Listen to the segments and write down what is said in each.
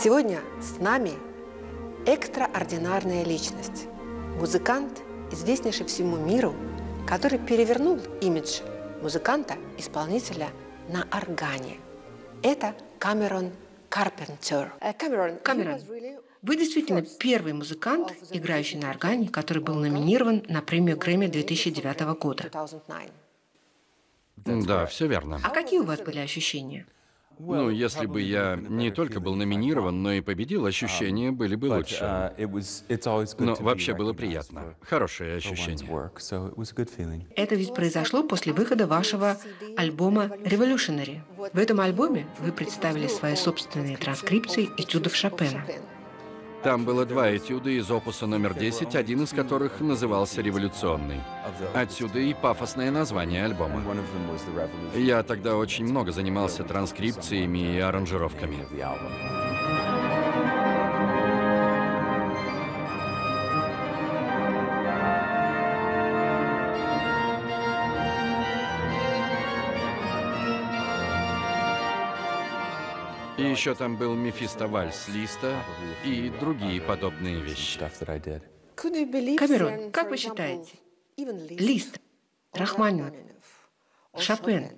Сегодня с нами экстраординарная личность, музыкант, известнейший всему миру, который перевернул имидж музыканта-исполнителя на органе. Это Камерон Карпентер. Камерон, вы действительно первый музыкант, играющий на органе, который был номинирован на премию Грэмми 2009 года. Да, все верно. А какие у вас были ощущения? Ну, если бы я не только был номинирован, но и победил, ощущения были бы лучше. Но вообще было приятно. Хорошее ощущение. Это ведь произошло после выхода вашего альбома «Revolutionary». В этом альбоме вы представили свои собственные транскрипции этюдов Шопена. Там было 2 этюда из опуса номер 10, один из которых назывался «Революционный». Отсюда и пафосное название альбома. Я тогда очень много занимался транскрипциями и аранжировками. И еще там был Мефисто Вальс Листа и другие подобные вещи. Камерон, как вы считаете, Лист, Рахманинов, Шопен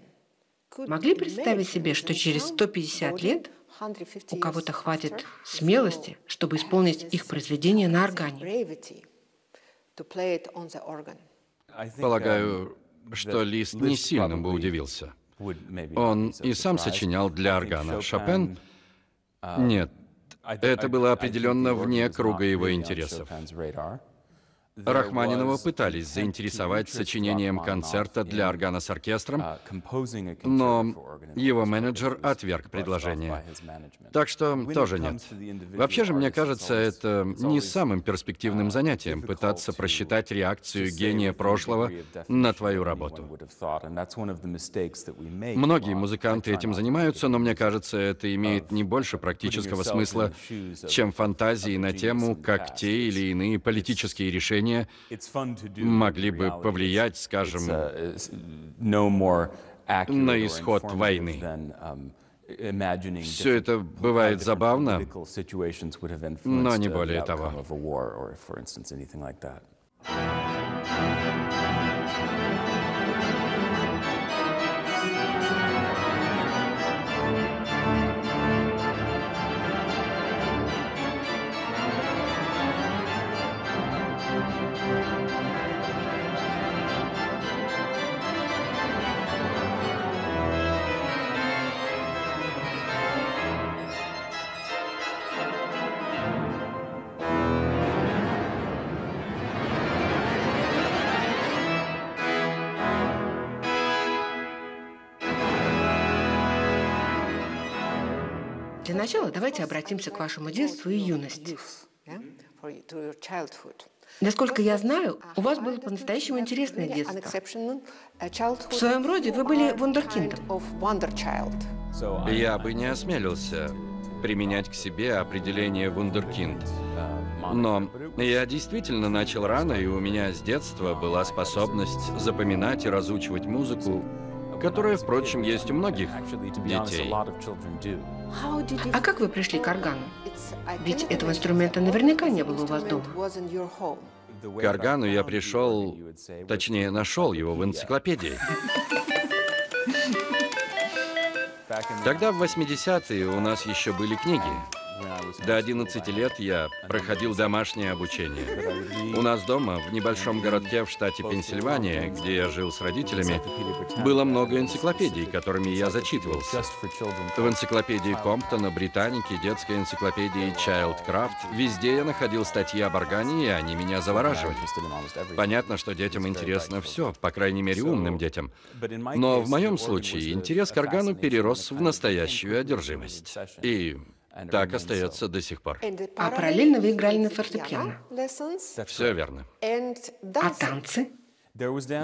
могли представить себе, что через 150 лет у кого-то хватит смелости, чтобы исполнить их произведение на органе? Полагаю, что Лист не сильно бы удивился. Он и сам сочинял для органа. Шопен? Нет, это было определенно вне круга его интересов. Рахманинова пытались заинтересовать сочинением концерта для органа с оркестром, но его менеджер отверг предложение. Так что тоже нет. Вообще же, мне кажется, это не самым перспективным занятием пытаться просчитать реакцию гения прошлого на твою работу. Многие музыканты этим занимаются, но мне кажется, это имеет не больше практического смысла, чем фантазии на тему, как те или иные политические решения могли бы повлиять, скажем, на исход войны. Все это бывает забавно, но не более того. Для начала давайте обратимся к вашему детству и юности. Насколько я знаю, у вас было по-настоящему интересное детство. В своем роде вы были вундеркиндом. Я бы не осмелился применять к себе определение «вундеркинд». Но я действительно начал рано, и у меня с детства была способность запоминать и разучивать музыку, которая, впрочем, есть у многих детей. А как вы пришли к органу? Ведь этого инструмента наверняка не было у вас дома. К органу я пришел, точнее, нашел его в энциклопедии. Тогда, в 80-е, у нас еще были книги. До 11 лет я проходил домашнее обучение. У нас дома, в небольшом городке в штате Пенсильвания, где я жил с родителями, было много энциклопедий, которыми я зачитывался. В энциклопедии Комптона, Британики, детской энциклопедии Childcraft везде я находил статьи об органе, и они меня завораживали. Понятно, что детям интересно все, по крайней мере, умным детям. Но в моем случае интерес к органу перерос в настоящую одержимость. И так остается до сих пор. А параллельно вы играли на фортепиано. Все верно. А танцы?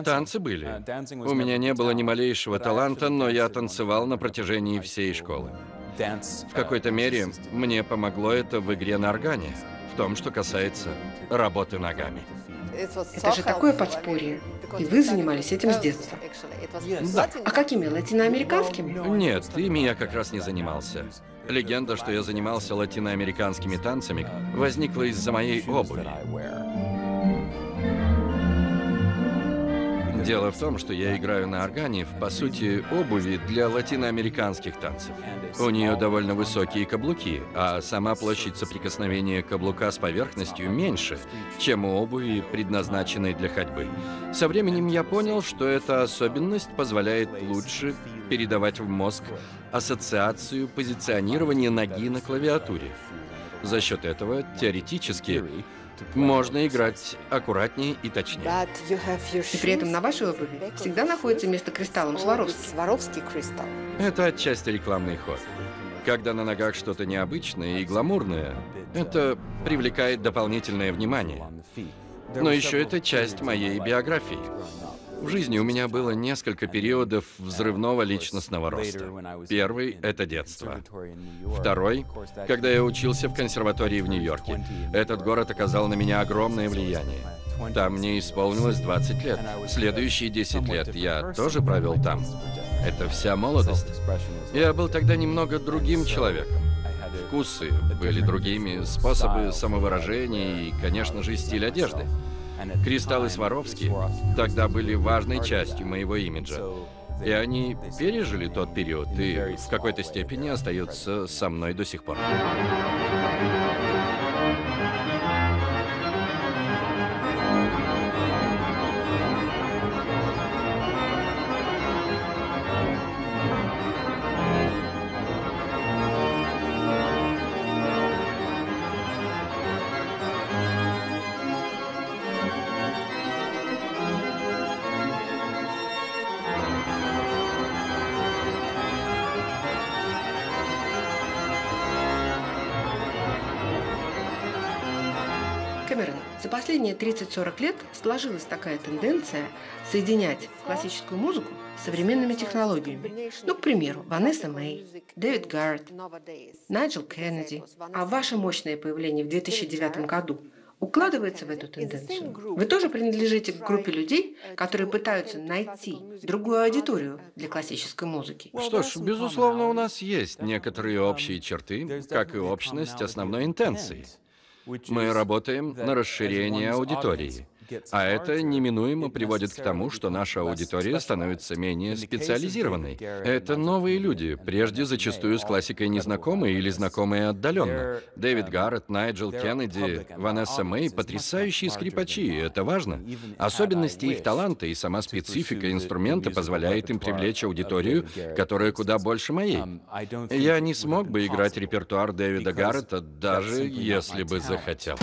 Танцы были. У меня не было ни малейшего таланта, но я танцевал на протяжении всей школы. В какой-то мере мне помогло это в игре на органе, в том, что касается работы ногами. Это же такое подспорье. И вы занимались этим с детства. Да. А какими, латиноамериканскими? Нет, ими я как раз не занимался. Легенда, что я занимался латиноамериканскими танцами, возникла из-за моей обуви. Дело в том, что я играю на органе в, по сути, обуви для латиноамериканских танцев. У нее довольно высокие каблуки, а сама площадь соприкосновения каблука с поверхностью меньше, чем у обуви, предназначенной для ходьбы. Со временем я понял, что эта особенность позволяет лучше передавать в мозг ассоциацию позиционирования ноги на клавиатуре. За счет этого, теоретически, можно играть аккуратнее и точнее. И при этом на вашей обуви всегда находится место кристаллом Сваровски. Это отчасти рекламный ход. Когда на ногах что-то необычное и гламурное, это привлекает дополнительное внимание. Но еще это часть моей биографии. В жизни у меня было несколько периодов взрывного личностного роста. Первый — это детство. Второй — когда я учился в консерватории в Нью-Йорке. Этот город оказал на меня огромное влияние. Там мне исполнилось 20 лет. Следующие 10 лет я тоже провел там. Это вся молодость. Я был тогда немного другим человеком. Вкусы были другими, способы самовыражения и, конечно же, стиль одежды. Кристаллы Сваровски тогда были важной частью моего имиджа. И они пережили тот период и в какой-то степени остаются со мной до сих пор. Кэмерон, за последние 30-40 лет сложилась такая тенденция соединять классическую музыку с современными технологиями. Ну, к примеру, Ванесса Мэй, Дэвид Гарретт, Найджел Кеннеди. А ваше мощное появление в 2009 году укладывается в эту тенденцию? Вы тоже принадлежите к группе людей, которые пытаются найти другую аудиторию для классической музыки? Что ж, безусловно, у нас есть некоторые общие черты, как и общность основной интенции. Мы работаем на расширение аудитории, а это неминуемо приводит к тому, что наша аудитория становится менее специализированной. Это новые люди, прежде зачастую с классикой незнакомые или знакомые отдаленно. Дэвид Гарретт, Найджел Кеннеди, Ванесса Мэй — потрясающие скрипачи, и это важно. Особенности их таланта и сама специфика инструмента позволяет им привлечь аудиторию, которая куда больше моей. Я не смог бы играть репертуар Дэвида Гарретта, даже если бы захотел.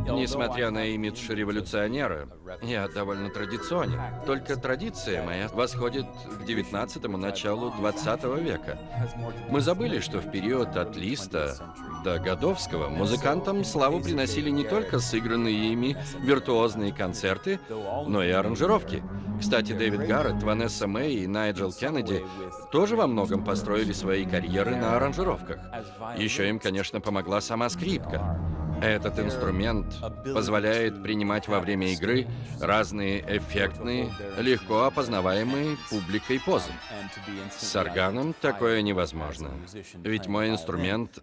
Не Несмотря на имидж революционера, я довольно традиционен. Только традиция моя восходит к 19-му, началу 20 века. Мы забыли, что в период от Листа до Годовского музыкантам славу приносили не только сыгранные ими виртуозные концерты, но и аранжировки. Кстати, Дэвид Гарретт, Ванесса Мэй и Найджел Кеннеди тоже во многом построили свои карьеры на аранжировках. Еще им, конечно, помогла сама скрипка. Этот инструмент позволяет принимать во время игры разные эффектные, легко опознаваемые публикой позы. С органом такое невозможно. Ведь мой инструмент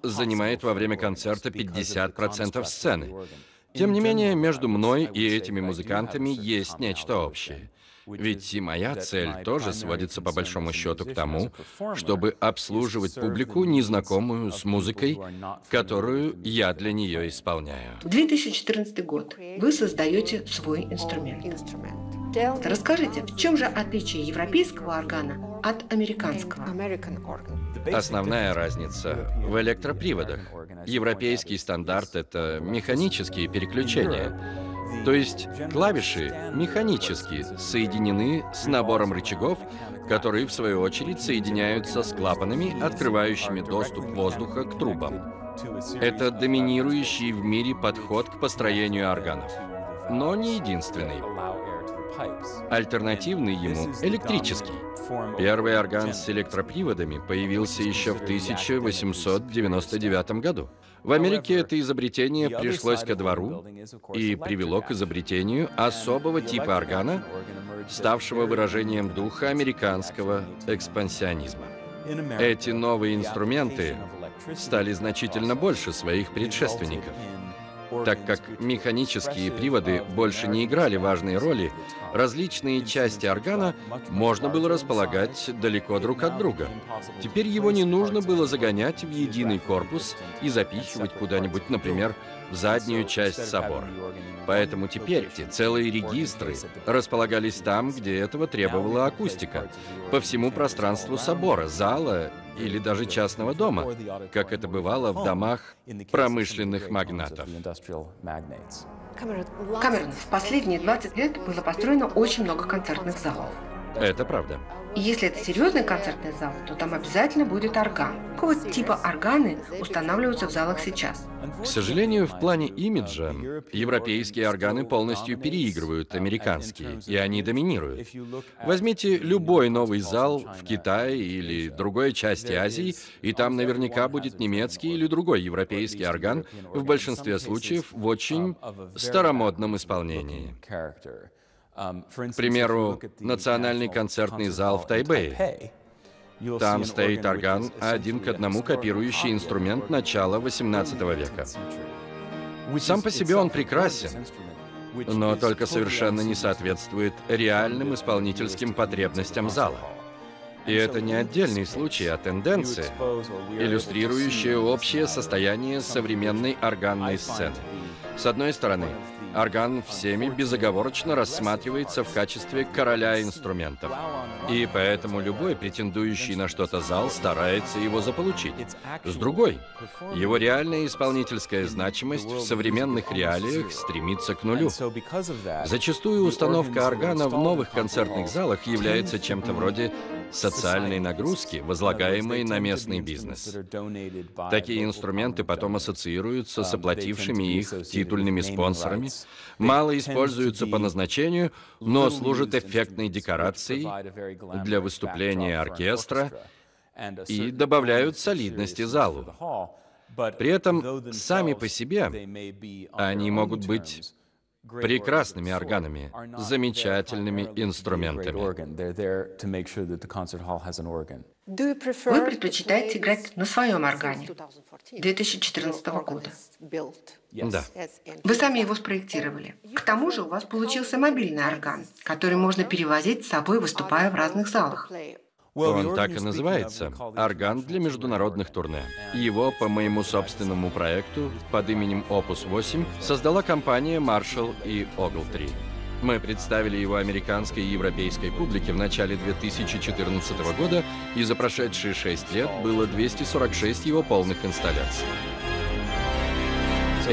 занимает во время концерта 50% сцены. Тем не менее, между мной и этими музыкантами есть нечто общее. Ведь и моя цель тоже сводится по большому счету к тому, чтобы обслуживать публику, незнакомую с музыкой, которую я для нее исполняю. 2014 год. Вы создаете свой инструмент. Расскажите, в чем же отличие европейского органа от американского? Основная разница в электроприводах. Европейский стандарт — это механические переключения. То есть клавиши механически соединены с набором рычагов, которые, в свою очередь, соединяются с клапанами, открывающими доступ воздуха к трубам. Это доминирующий в мире подход к построению органов, но не единственный. Альтернативный ему — электрический. Первый орган с электроприводами появился еще в 1899 году. В Америке это изобретение пришлось ко двору и привело к изобретению особого типа органа, ставшего выражением духа американского экспансионизма. Эти новые инструменты стали значительно больше своих предшественников. Так как механические приводы больше не играли важной роли, различные части органа можно было располагать далеко друг от друга. Теперь его не нужно было загонять в единый корпус и запихивать куда-нибудь, например, в заднюю часть собора. Поэтому теперь эти целые регистры располагались там, где этого требовала акустика, по всему пространству собора, зала или даже частного дома, как это бывало в домах промышленных магнатов. Камерон, в последние 20 лет было построено очень много концертных залов. Это правда. И если это серьезный концертный зал, то там обязательно будет орган. Какого типа органы устанавливаются в залах сейчас? К сожалению, в плане имиджа европейские органы полностью переигрывают американские, и они доминируют. Возьмите любой новый зал в Китае или другой части Азии, и там наверняка будет немецкий или другой европейский орган, в большинстве случаев в очень старомодном исполнении. К примеру, Национальный концертный зал в Тайбэе. Там стоит орган, один к одному копирующий инструмент начала XVIII века. Сам по себе он прекрасен, но только совершенно не соответствует реальным исполнительским потребностям зала. И это не отдельный случай, а тенденция, иллюстрирующая общее состояние современной органной сцены. С одной стороны, орган всеми безоговорочно рассматривается в качестве короля инструментов. И поэтому любой претендующий на что-то зал старается его заполучить. С другой, его реальная исполнительская значимость в современных реалиях стремится к нулю. Зачастую установка органа в новых концертных залах является чем-то вроде социальной нагрузки, возлагаемой на местный бизнес. Такие инструменты потом ассоциируются с оплатившими их титульными спонсорами, мало используются по назначению, но служат эффектной декорацией для выступления оркестра и добавляют солидности залу. При этом сами по себе они могут быть прекрасными органами, замечательными инструментами. Вы предпочитаете играть на своем органе 2014 года? Да. Вы сами его спроектировали. К тому же у вас получился мобильный орган, который можно перевозить с собой, выступая в разных залах. Он так и называется – «Орган для международных турне». Его по моему собственному проекту под именем Opus 8 создала компания Marshall и Ogletree. Мы представили его американской и европейской публике в начале 2014 года, и за прошедшие 6 лет было 246 его полных инсталляций.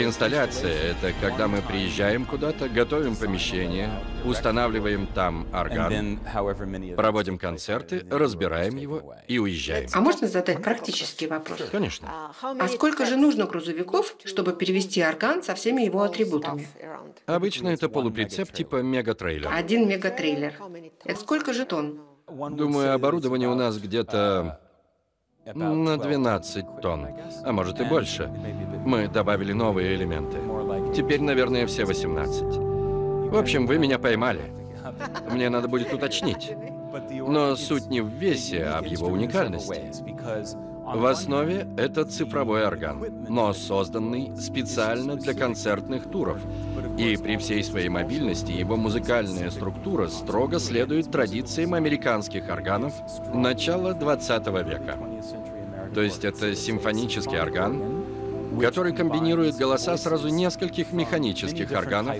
Инсталляция — это когда мы приезжаем куда-то, готовим помещение, устанавливаем там орган, проводим концерты, разбираем его и уезжаем. А можно задать практический вопрос? Конечно. А сколько же нужно грузовиков, чтобы перевезти орган со всеми его атрибутами? Обычно это полуприцеп типа мегатрейлер. 1 мегатрейлер. Это сколько же тонн? Думаю, оборудование у нас где-то на 12 тонн, а может и больше. Мы добавили новые элементы. Теперь, наверное, все 18. В общем, вы меня поймали. Мне надо будет уточнить. Но суть не в весе, а в его уникальности. В основе это цифровой орган, но созданный специально для концертных туров. И при всей своей мобильности его музыкальная структура строго следует традициям американских органов начала 20 века. То есть это симфонический орган, который комбинирует голоса сразу нескольких механических органов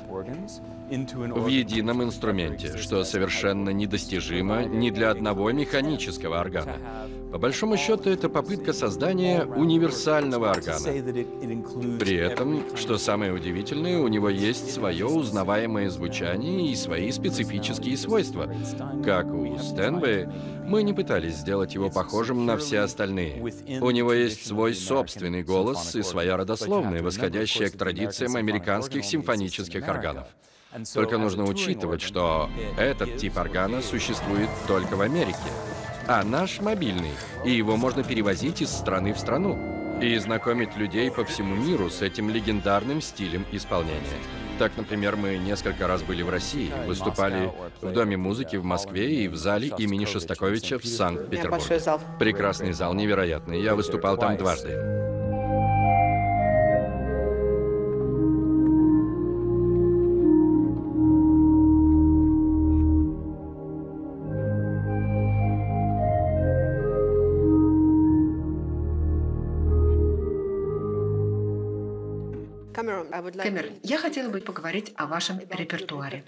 в едином инструменте, что совершенно недостижимо ни для одного механического органа. По большому счету, это попытка создания универсального органа. При этом, что самое удивительное, у него есть свое узнаваемое звучание и свои специфические свойства. Как у Стэнбэй, мы не пытались сделать его похожим на все остальные. У него есть свой собственный голос и своя родословная, восходящая к традициям американских симфонических органов. Только нужно учитывать, что этот тип органа существует только в Америке, а наш мобильный, и его можно перевозить из страны в страну и знакомить людей по всему миру с этим легендарным стилем исполнения. Так, например, мы несколько раз были в России, выступали в Доме музыки в Москве и в зале имени Шостаковича в Санкт-Петербурге. Прекрасный зал, невероятный. Я выступал там дважды. Кэмерон, я хотела бы поговорить о вашем репертуаре.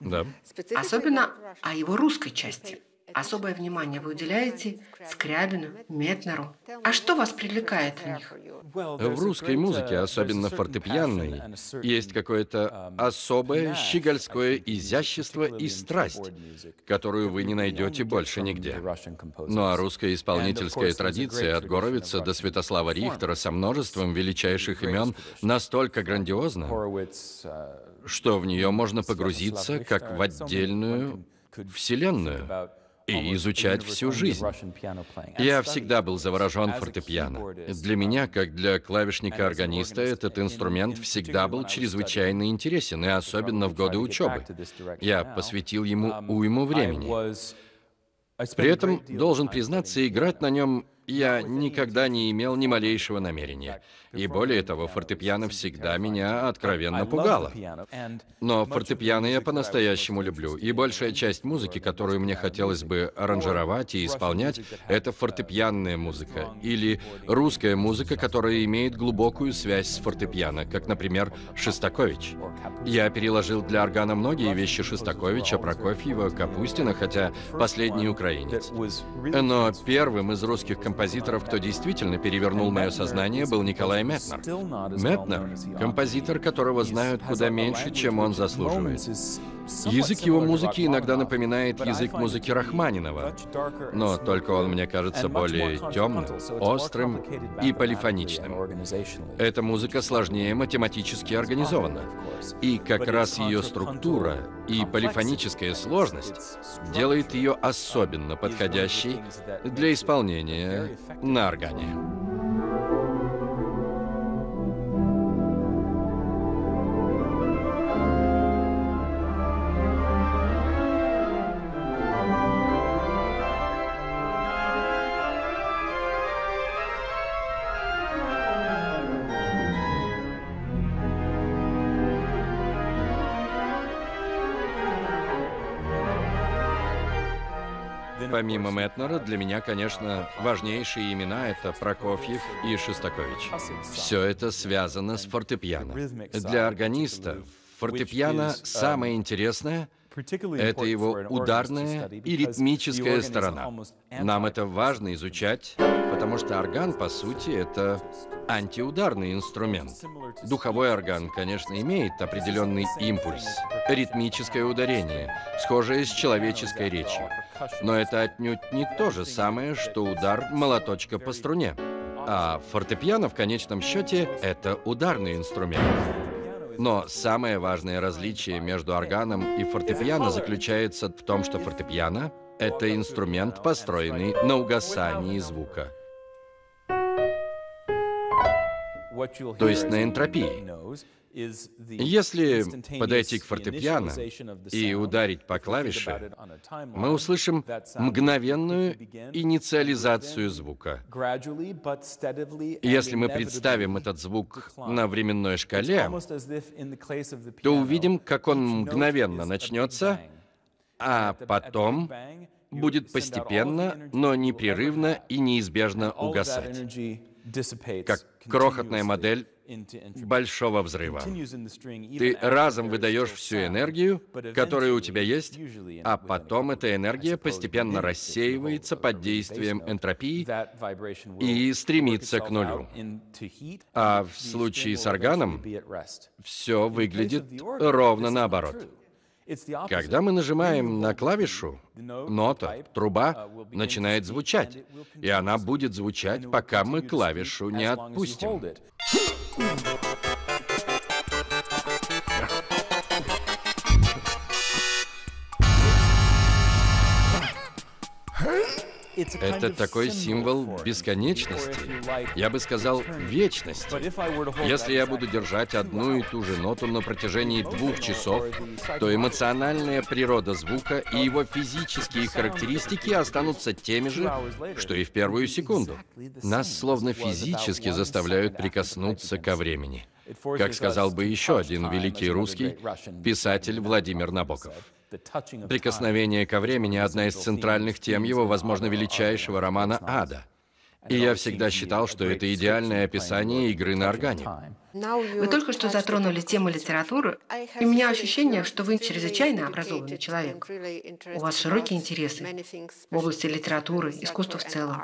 Да. Особенно о его русской части. Особое внимание вы уделяете Скрябину, Метнеру. А что вас привлекает в них? В русской музыке, особенно фортепианной, есть какое-то особое щегольское изящество и страсть, которую вы не найдете больше нигде. Ну а русская исполнительская традиция от Горовица до Святослава Рихтера со множеством величайших имен настолько грандиозна, что в нее можно погрузиться как в отдельную вселенную и изучать всю жизнь. Я всегда был заворожен фортепиано. Для меня, как для клавишника-органиста, этот инструмент всегда был чрезвычайно интересен, и особенно в годы учебы. Я посвятил ему уйму времени. При этом, должен признаться, играть на нем я никогда не имел ни малейшего намерения. И более того, фортепиано всегда меня откровенно пугало. Но фортепиано я по-настоящему люблю. И большая часть музыки, которую мне хотелось бы аранжировать и исполнять, это фортепианная музыка. Или русская музыка, которая имеет глубокую связь с фортепиано, как, например, Шостакович. Я переложил для органа многие вещи Шостаковича, Прокофьева, Капустина, хотя последний украинец. Но первым из русских композиторов, кто действительно перевернул мое сознание, был Николай Метнер. Метнер — композитор, которого знают куда меньше, чем он заслуживает. Язык его музыки иногда напоминает язык музыки Рахманинова, но только он, мне кажется, более темным, острым и полифоничным. Эта музыка сложнее математически организована. И как раз ее структура и полифоническая сложность делает ее особенно подходящей для исполнения на органе. Помимо Метнера, для меня, конечно, важнейшие имена — это Прокофьев и Шостакович. Все это связано с фортепиано. Для органиста фортепиано самое интересное Это его ударная и ритмическая сторона. Нам это важно изучать, потому что орган, по сути, это антиударный инструмент. Духовой орган, конечно, имеет определенный импульс, ритмическое ударение, схожее с человеческой речью. Но это отнюдь не то же самое, что удар молоточка по струне. А фортепиано, в конечном счете, это ударный инструмент. Но самое важное различие между органом и фортепиано заключается в том, что фортепиано — это инструмент, построенный на угасании звука, то есть на энтропии. Если подойти к фортепиано и ударить по клавише, мы услышим мгновенную инициализацию звука. Если мы представим этот звук на временной шкале, то увидим, как он мгновенно начнется, а потом будет постепенно, но непрерывно и неизбежно угасать, как крохотная модель большого взрыва. Ты разом выдаешь всю энергию, которая у тебя есть, а потом эта энергия постепенно рассеивается под действием энтропии и стремится к нулю. А в случае с органом все выглядит ровно наоборот. Когда мы нажимаем на клавишу, нота, труба начинает звучать, и она будет звучать, пока мы клавишу не отпустим. Это такой символ бесконечности, я бы сказал, вечности. Если я буду держать одну и ту же ноту на протяжении 2 часов, то эмоциональная природа звука и его физические характеристики останутся теми же, что и в первую секунду. Нас словно физически заставляют прикоснуться ко времени. Как сказал бы еще один великий русский писатель Владимир Набоков. «Прикосновение ко времени» — одна из центральных тем его, возможно, величайшего романа «Ада». И я всегда считал, что это идеальное описание игры на органе. Вы только что затронули тему литературы, и у меня ощущение, что вы чрезвычайно образованный человек. У вас широкие интересы в области литературы, искусства в целом.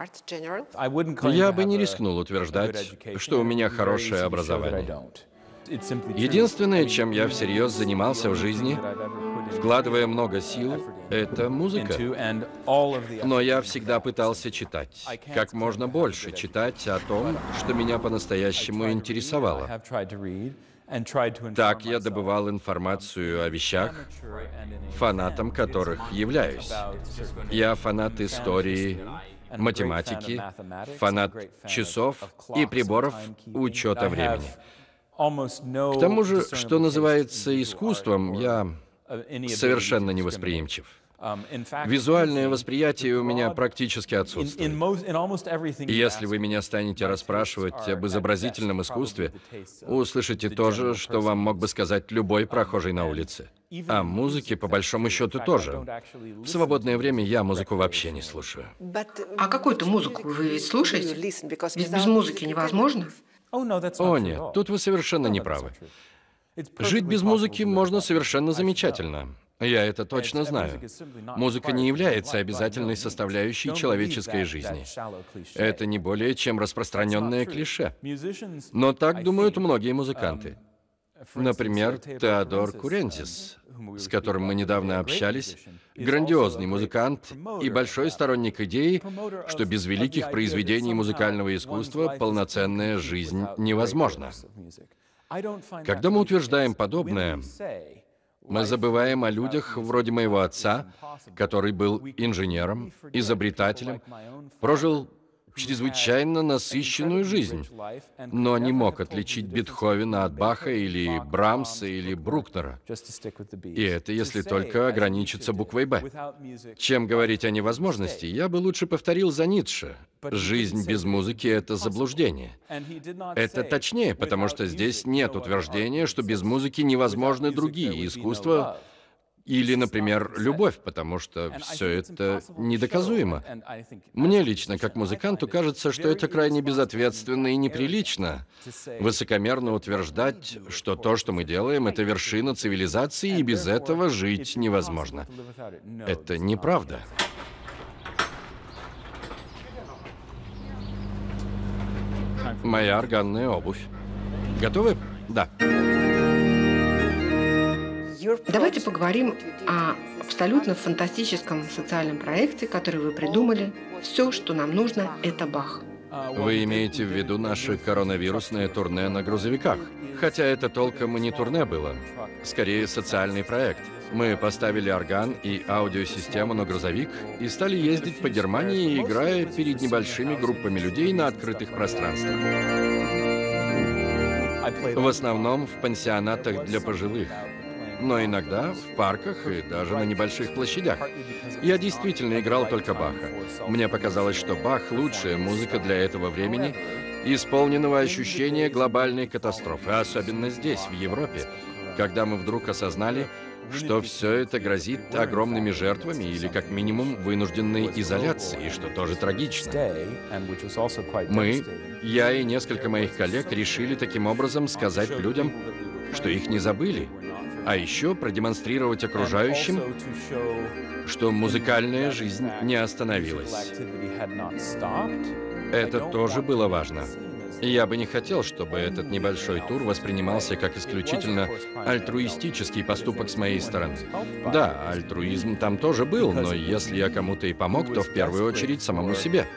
Я бы не рискнул утверждать, что у меня хорошее образование. Единственное, чем я всерьез занимался в жизни, вкладывая много сил, это музыка. Но я всегда пытался читать. Как можно больше читать о том, что меня по-настоящему интересовало. Так я добывал информацию о вещах, фанатом которых являюсь. Я фанат истории, математики, фанат часов и приборов учета времени. К тому же, что называется искусством, я совершенно невосприимчив. Визуальное восприятие у меня практически отсутствует. И если вы меня станете расспрашивать об изобразительном искусстве, услышите то же, что вам мог бы сказать любой прохожий на улице. А музыке, по большому счету, тоже. В свободное время я музыку вообще не слушаю. А какую-то музыку вы ведь слушаете? Ведь без музыки невозможно. О, нет, тут вы совершенно не правы. Жить без музыки можно совершенно замечательно. Я это точно знаю. Музыка не является обязательной составляющей человеческой жизни. Это не более чем распространенное клише. Но так думают многие музыканты. Например, Теодор Курентис, с которым мы недавно общались, грандиозный музыкант и большой сторонник идеи, что без великих произведений музыкального искусства полноценная жизнь невозможна. Когда мы утверждаем подобное, мы забываем о людях вроде моего отца, который был инженером, изобретателем, прожил чрезвычайно насыщенную жизнь, но не мог отличить Бетховена от Баха или Брамса или Брукнера. И это если только ограничиться буквой «Б». Чем говорить о невозможности, я бы лучше повторил за Ницше. Жизнь без музыки — это заблуждение. Это точнее, потому что здесь нет утверждения, что без музыки невозможны другие искусства, Или, например, любовь, потому что все это недоказуемо. Мне лично, как музыканту, кажется, что это крайне безответственно и неприлично высокомерно утверждать, что то, что мы делаем, это вершина цивилизации, и без этого жить невозможно. Это неправда. Моя органная обувь. Готовы? Да. Давайте поговорим о абсолютно фантастическом социальном проекте, который вы придумали. Все, что нам нужно, это Бах. Вы имеете в виду наше коронавирусное турне на грузовиках? Хотя это толком и не турне было. Скорее, социальный проект. Мы поставили орган и аудиосистему на грузовик и стали ездить по Германии, играя перед небольшими группами людей на открытых пространствах. В основном в пансионатах для пожилых. Но иногда в парках и даже на небольших площадях. Я действительно играл только Баха. Мне показалось, что Бах — лучшая музыка для этого времени, исполненного ощущения глобальной катастрофы, особенно здесь, в Европе, когда мы вдруг осознали, что все это грозит огромными жертвами или, как минимум, вынужденной изоляцией, что тоже трагично. Мы, я и несколько моих коллег, решили таким образом сказать людям, что их не забыли, а еще продемонстрировать окружающим, что музыкальная жизнь не остановилась. Это тоже было важно. Я бы не хотел, чтобы этот небольшой тур воспринимался как исключительно альтруистический поступок с моей стороны. Да, альтруизм там тоже был, но если я кому-то и помог, то в первую очередь самому себе.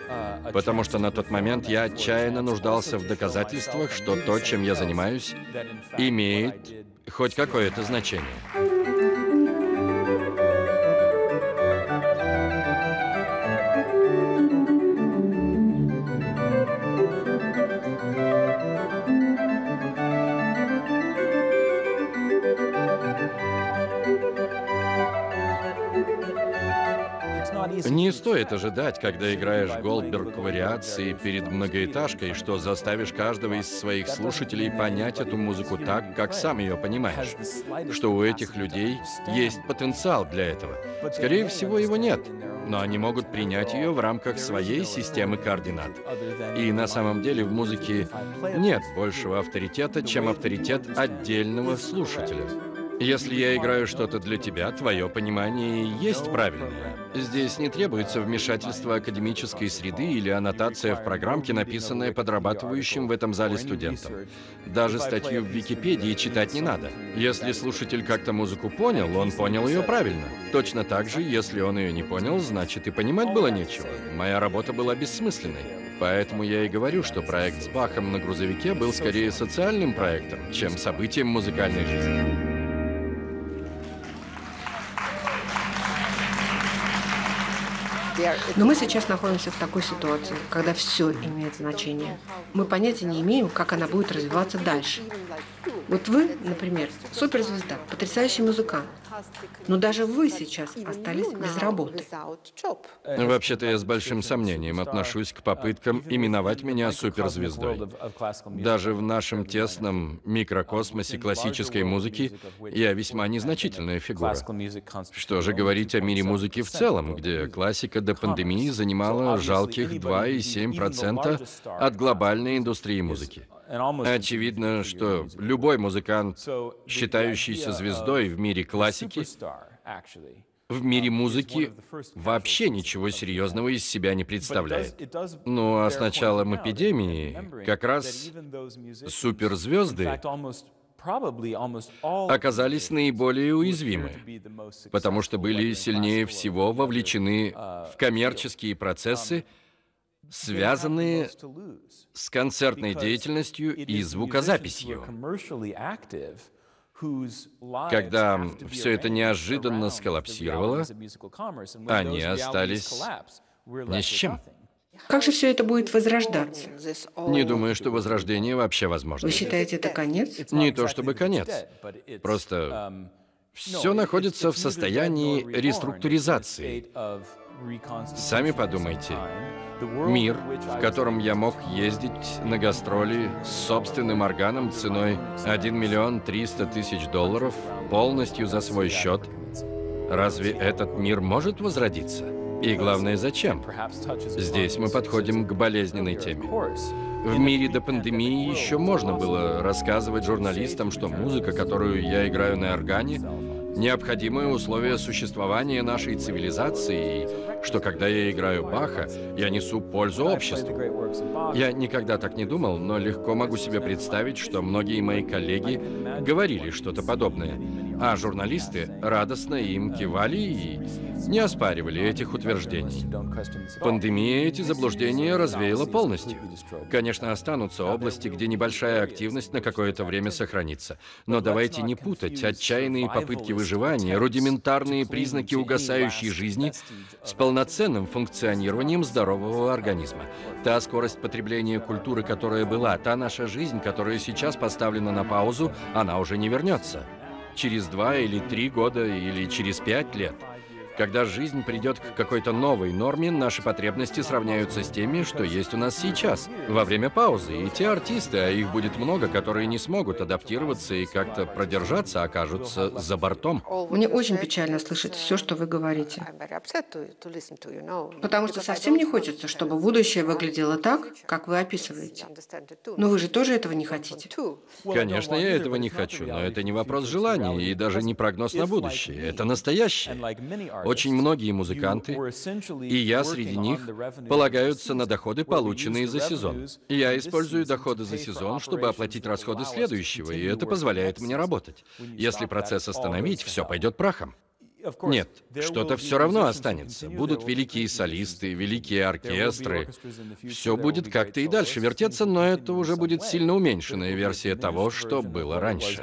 Потому что на тот момент я отчаянно нуждался в доказательствах, что то, чем я занимаюсь, имеет хоть какое-то значение. Не стоит ожидать, когда играешь Голдберг-вариации перед многоэтажкой, что заставишь каждого из своих слушателей понять эту музыку так, как сам ее понимаешь. Что у этих людей есть потенциал для этого. Скорее всего, его нет, но они могут принять ее в рамках своей системы координат. И на самом деле в музыке нет большего авторитета, чем авторитет отдельного слушателя. Если я играю что-то для тебя, твое понимание и есть правильное. Здесь не требуется вмешательство академической среды или аннотация в программке, написанная подрабатывающим в этом зале студентом. Даже статью в Википедии читать не надо. Если слушатель как-то музыку понял, он понял ее правильно. Точно так же, если он ее не понял, значит и понимать было нечего. Моя работа была бессмысленной. Поэтому я и говорю, что проект с Бахом на грузовике был скорее социальным проектом, чем событием музыкальной жизни. Но мы сейчас находимся в такой ситуации, когда все имеет значение. Мы понятия не имеем, как она будет развиваться дальше. Вот вы, например, суперзвезда, потрясающий музыкант. Но даже вы сейчас остались без работы. Вообще-то я с большим сомнением отношусь к попыткам именовать меня суперзвездой. Даже в нашем тесном микрокосмосе классической музыки я весьма незначительная фигура. Что же говорить о мире музыки в целом, где классика до пандемии занимала жалких 2,7% от глобальной индустрии музыки. Очевидно, что любой музыкант, считающийся звездой в мире классики, в мире музыки вообще ничего серьезного из себя не представляет. Ну а с началом эпидемии как раз суперзвезды оказались наиболее уязвимы, потому что были сильнее всего вовлечены в коммерческие процессы, связанные с концертной деятельностью и звукозаписью. Когда все это неожиданно сколлапсировало, они остались ни с чем. Как же все это будет возрождаться? Не думаю, что возрождение вообще возможно. Вы считаете, это конец? Не то чтобы конец. Просто все находится в состоянии реструктуризации. Сами подумайте. Мир, в котором я мог ездить на гастроли с собственным органом ценой $1 300 000 полностью за свой счет, Разве этот мир может возродиться? И главное, зачем? Здесь мы подходим к болезненной теме. В мире до пандемии еще можно было рассказывать журналистам, что музыка, которую я играю на органе, необходимое условие существования нашей цивилизации, и что когда я играю Баха, я несу пользу обществу. Я никогда так не думал, но легко могу себе представить, что многие мои коллеги говорили что-то подобное, а журналисты радостно им кивали и не оспаривали этих утверждений. Пандемия эти заблуждения развеяла полностью. Конечно, останутся области, где небольшая активность на какое-то время сохранится. Но давайте не путать отчаянные попытки выживания, рудиментарные признаки угасающей жизни с полноценным функционированием здорового организма. Та скорость потребления культуры, которая была, та наша жизнь, которая сейчас поставлена на паузу, она уже не вернется. Через 2 или 3 года или через 5 лет. Когда жизнь придет к какой-то новой норме, наши потребности сравняются с теми, что есть у нас сейчас, во время паузы. И те артисты, а их будет много, которые не смогут адаптироваться и как-то продержаться, окажутся за бортом. Мне очень печально слышать все, что вы говорите. Потому что совсем не хочется, чтобы будущее выглядело так, как вы описываете. Но вы же тоже этого не хотите. Конечно, я этого не хочу, но это не вопрос желания и даже не прогноз на будущее. Это настоящее. Очень многие музыканты, и я среди них, полагаются на доходы, полученные за сезон. Я использую доходы за сезон, чтобы оплатить расходы следующего, и это позволяет мне работать. Если процесс остановить, все пойдет прахом. Нет, что-то все равно останется. Будут великие солисты, великие оркестры. Все будет как-то и дальше вертеться, но это уже будет сильно уменьшенная версия того, что было раньше.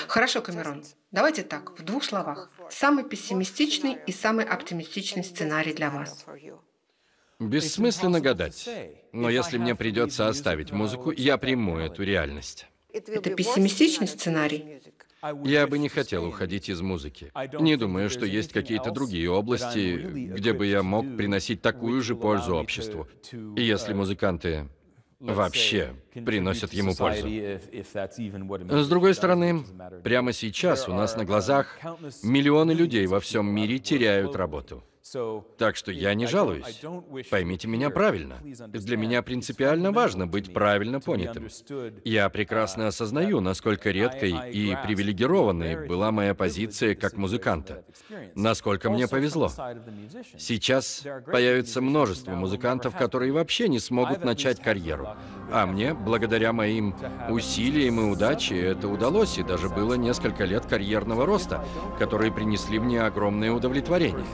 Хорошо, Камерон. Давайте так, в 2 словах. Самый пессимистичный и самый оптимистичный сценарий для вас. Бессмысленно гадать. Но если мне придется оставить музыку, я приму эту реальность. Это пессимистичный сценарий? Я бы не хотел уходить из музыки. Не думаю, что есть какие-то другие области, где бы я мог приносить такую же пользу обществу. И если музыканты вообще приносят ему пользу. С другой стороны, прямо сейчас у нас на глазах миллионы людей во всем мире теряют работу. Так что я не жалуюсь. Поймите меня правильно. Для меня принципиально важно быть правильно понятым. Я прекрасно осознаю, насколько редкой и привилегированной была моя позиция как музыканта. Насколько мне повезло. Сейчас появится множество музыкантов, которые вообще не смогут начать карьеру. А мне, благодаря моим усилиям и удаче, это удалось, и даже было несколько лет карьерного роста, которые принесли мне огромное удовлетворение.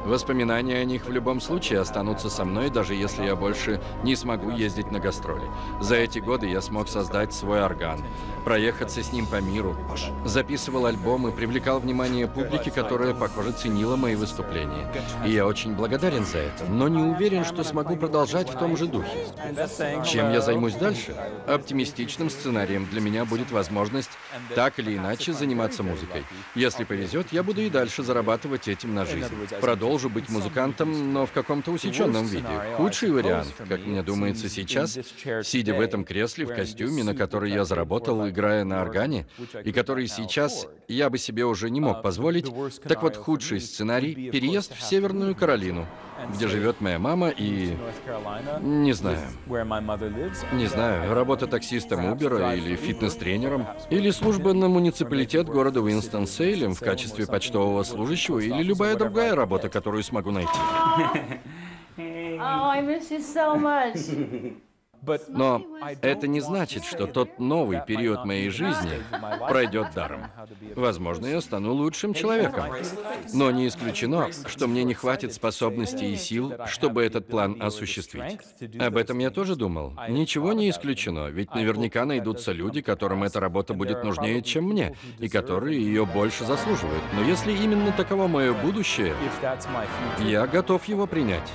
Воспоминания о них в любом случае останутся со мной, даже если я больше не смогу ездить на гастроли. За эти годы я смог создать свой орган, проехаться с ним по миру, записывал альбомы, привлекал внимание публики, которая, похоже, ценила мои выступления. И я очень благодарен за это, но не уверен, что смогу продолжать в том же духе. Чем я займусь дальше? Оптимистичным сценарием для меня будет возможность так или иначе заниматься музыкой. Если повезет, я буду и дальше зарабатывать этим на жизнь. Продолжу быть музыкантом, но в каком-то усеченном виде. Худший вариант, как мне думается сейчас, сидя в этом кресле, в костюме, на который я заработал, играя на органе, и который сейчас я бы себе уже не мог позволить. Так вот, худший сценарий — переезд в Северную Каролину, где живет моя мама, и... Не знаю, работа таксистом Uber или фитнес-тренером, или служба на муниципалитет города Уинстон-Сейлем в качестве почтового служащего, или любая другая работа, которую смогу найти. Но это не значит, что тот новый период моей жизни пройдет даром. Возможно, я стану лучшим человеком. Но не исключено, что мне не хватит способностей и сил, чтобы этот план осуществить. Об этом я тоже думал. Ничего не исключено, ведь наверняка найдутся люди, которым эта работа будет нужнее, чем мне, и которые ее больше заслуживают. Но если именно таково мое будущее, я готов его принять.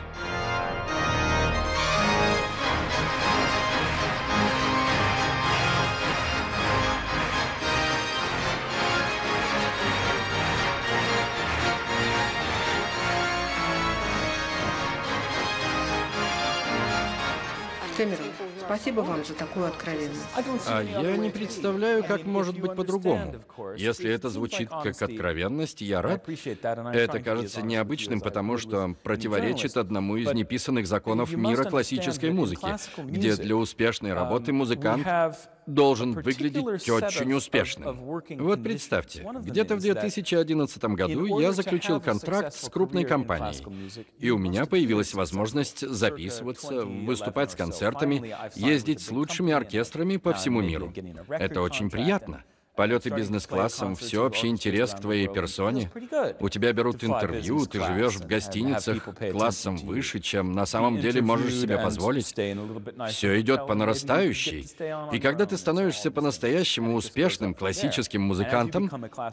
Кэмерон, спасибо вам за такую откровенность. А я не представляю, как может быть по-другому. Если это звучит как откровенность, я рад. Это кажется необычным, потому что противоречит одному из неписанных законов мира классической музыки, где для успешной работы музыкант должен выглядеть очень успешным. Вот представьте, где-то в 2011 году я заключил контракт с крупной компанией, и у меня появилась возможность записываться, выступать с концертами, ездить с лучшими оркестрами по всему миру. Это очень приятно. Полеты бизнес-классом, всеобщий интерес к твоей персоне. У тебя берут интервью, ты живешь в гостиницах классом выше, чем на самом деле можешь себе позволить. Все идет по нарастающей. И когда ты становишься по-настоящему успешным классическим музыкантом,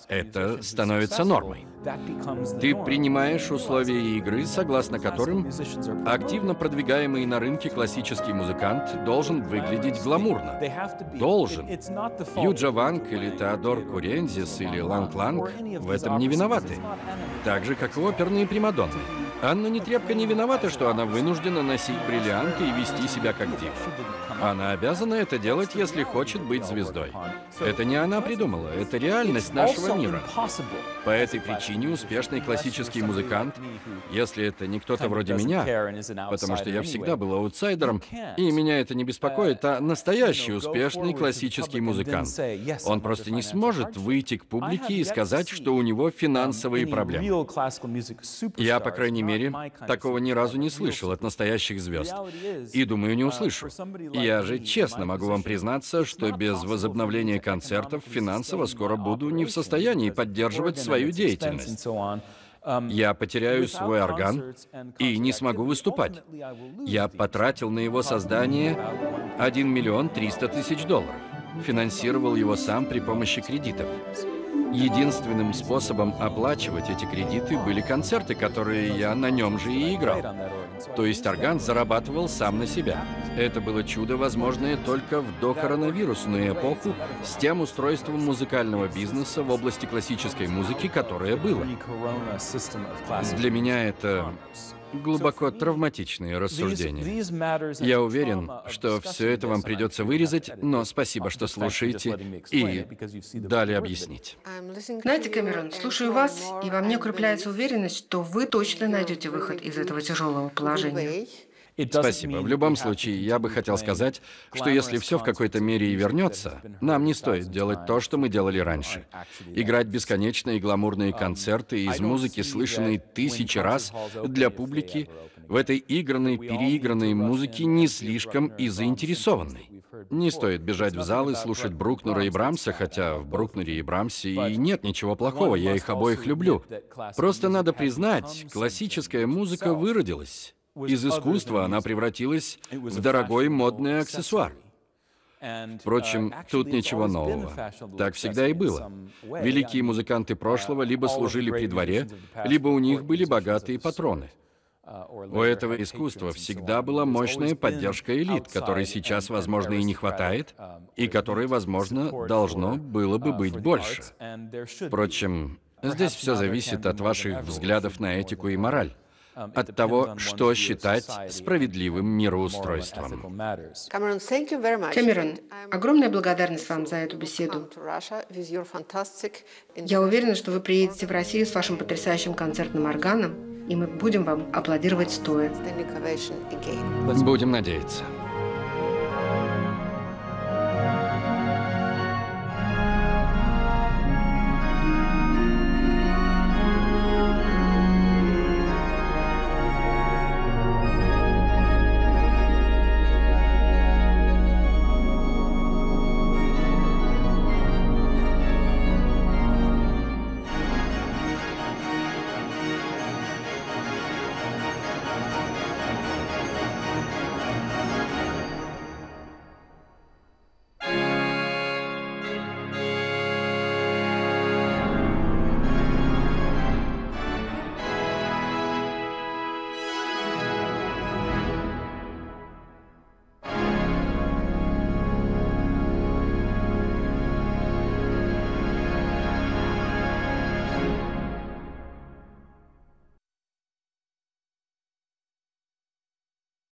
это становится нормой. Ты принимаешь условия игры, согласно которым активно продвигаемый на рынке классический музыкант должен выглядеть гламурно. Должен. Юджа Ванг или Теодор Курензис или Ланг Ланг в этом не виноваты. Так же, как и оперные примадонны. Анна Нетребко не виновата, что она вынуждена носить бриллианты и вести себя как дива. Она обязана это делать, если хочет быть звездой. Это не она придумала, это реальность нашего мира. По этой причине успешный классический музыкант, если это не кто-то вроде меня, потому что я всегда был аутсайдером, и меня это не беспокоит, а настоящий успешный классический музыкант. Он просто не сможет выйти к публике и сказать, что у него финансовые проблемы. Я, по крайней мере, такого ни разу не слышал от настоящих звезд. И думаю, не услышу. Я же честно могу вам признаться, что без возобновления концертов финансово скоро буду не в состоянии поддерживать свою деятельность. Я потеряю свой орган и не смогу выступать. Я потратил на его создание $1 300 000. Финансировал его сам при помощи кредитов. Единственным способом оплачивать эти кредиты были концерты, которые я на нем же и играл. То есть орган зарабатывал сам на себя. Это было чудо, возможное только в докоронавирусную эпоху с тем устройством музыкального бизнеса в области классической музыки, которое было. Для меня это глубоко травматичные рассуждения. Я уверен, что все это вам придется вырезать, но спасибо, что слушаете и дали объяснить. Знаете, Кэмерон, слушаю вас, и во мне укрепляется уверенность, что вы точно найдете выход из этого тяжелого положения. Спасибо. В любом случае, я бы хотел сказать, что если все в какой-то мере и вернется, нам не стоит делать то, что мы делали раньше. Играть бесконечные гламурные концерты из музыки, слышанной тысячи раз для публики, в этой игранной, переигранной музыке не слишком и заинтересованной. Не стоит бежать в зал и слушать Брукнера и Брамса, хотя в Брукнере и Брамсе и нет ничего плохого, я их обоих люблю. Просто надо признать, классическая музыка выродилась. Из искусства она превратилась в дорогой модный аксессуар. Впрочем, тут ничего нового. Так всегда и было. Великие музыканты прошлого либо служили при дворе, либо у них были богатые патроны. У этого искусства всегда была мощная поддержка элит, которой сейчас, возможно, и не хватает, и которой, возможно, должно было бы быть больше. Впрочем, здесь все зависит от ваших взглядов на этику и мораль. От того, что считать справедливым мироустройством. Кэмерон, огромная благодарность вам за эту беседу. Я уверена, что вы приедете в Россию с вашим потрясающим концертным органом, и мы будем вам аплодировать стоя. Будем надеяться.